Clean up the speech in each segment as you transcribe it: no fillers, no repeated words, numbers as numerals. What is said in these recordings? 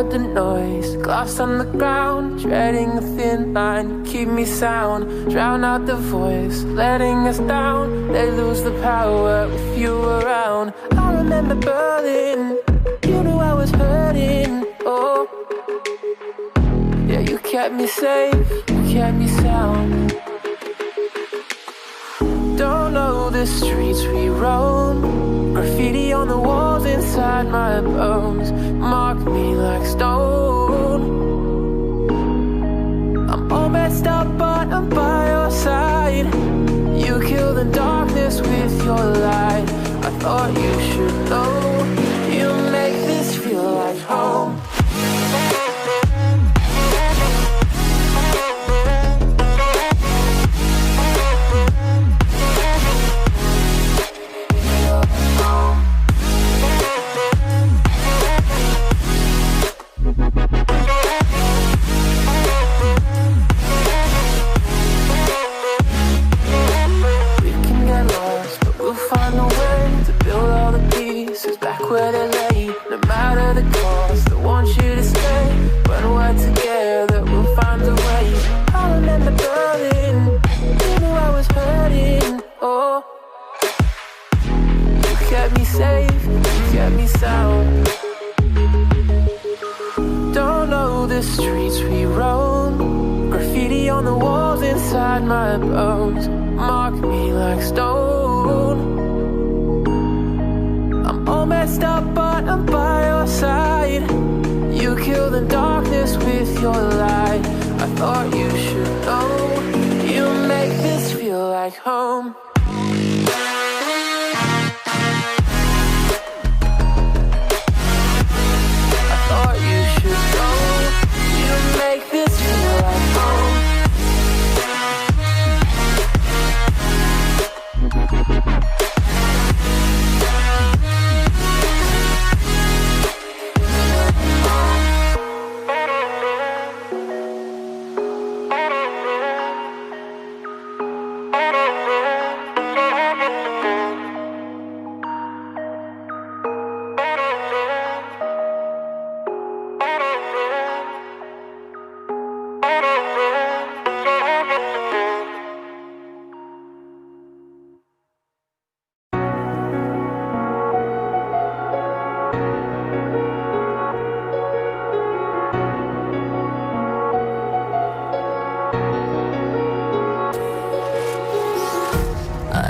heard the noise, glass on the ground, treading a thin line, keep me sound, drown out the voice, letting us down. They lose the power with you around. I remember Berlin, you knew I was hurting, oh. Yeah, you kept me safe, you kept me sound. Don't know the streets we roam, graffiti on the walls inside my bones mark me like stone. I'm all messed up but I'm by your side. You kill the darkness with your light. I thought you should know, you make this feel like home. Where they lay, no matter the cost, I want you to stay. When we're together, we'll find a way. I remember Berlin, you knew I was hurting, oh. You kept me safe, you kept me sound. Don't know the streets we roam, graffiti on the walls inside my bones mark me like stone. All messed up but I'm by your side. You kill the darkness with your light. I thought you should know, you make this feel like home. I thought you should know, you make this feel like home.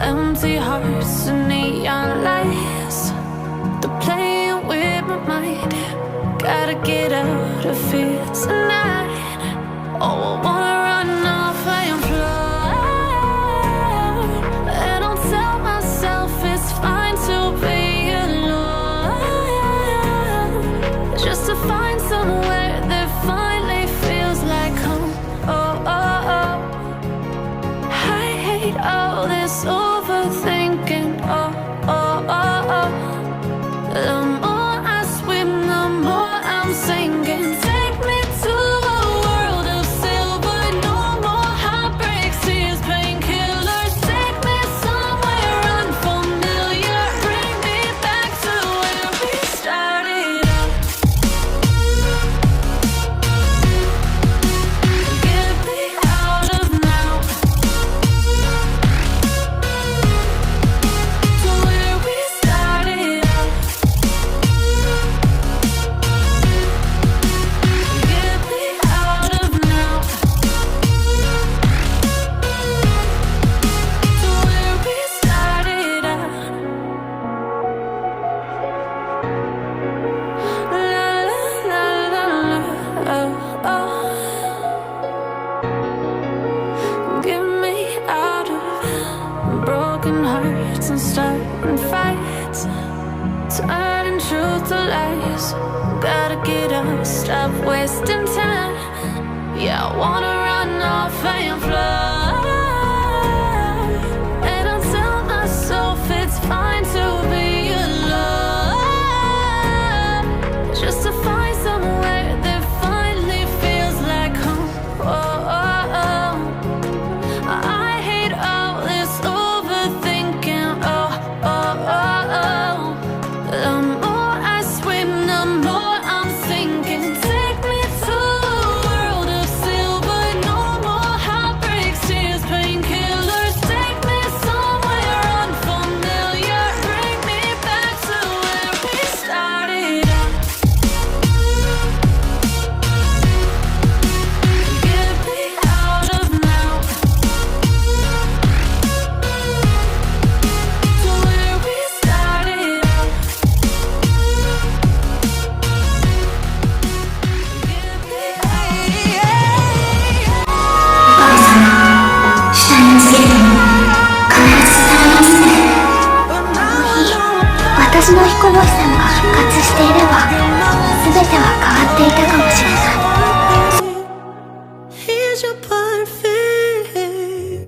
Empty hearts and neon lights, they're playing with my mind. Gotta get out of here tonight. Oh, I wanna run off and fly. And I'll tell myself it's fine to be alone, just to find somewhere that finally feels like home. Oh, oh, oh. I hate all this overthinking, oh, oh, oh, oh. The more I swim, the more I'm sinking. Take me to a world of silver, no more heartbreaks, tears, painkillers. Take me somewhere unfamiliar, bring me back to where we started out. Get me out of now. Broken hearts and starting fights, turning truth to lies. Gotta get up, stop wasting time. Yeah, I wanna run off and fly. And I'll tell myself it's fine to be alone, just to find somewhere that finally feels like home. Oh, oh, oh. I hate all this overthinking, oh, oh, oh, oh. The more I swim, the more I'm sinking. 私の彦星さんが復活していれば全ては変わっていたかもしれない。 Here's your perfect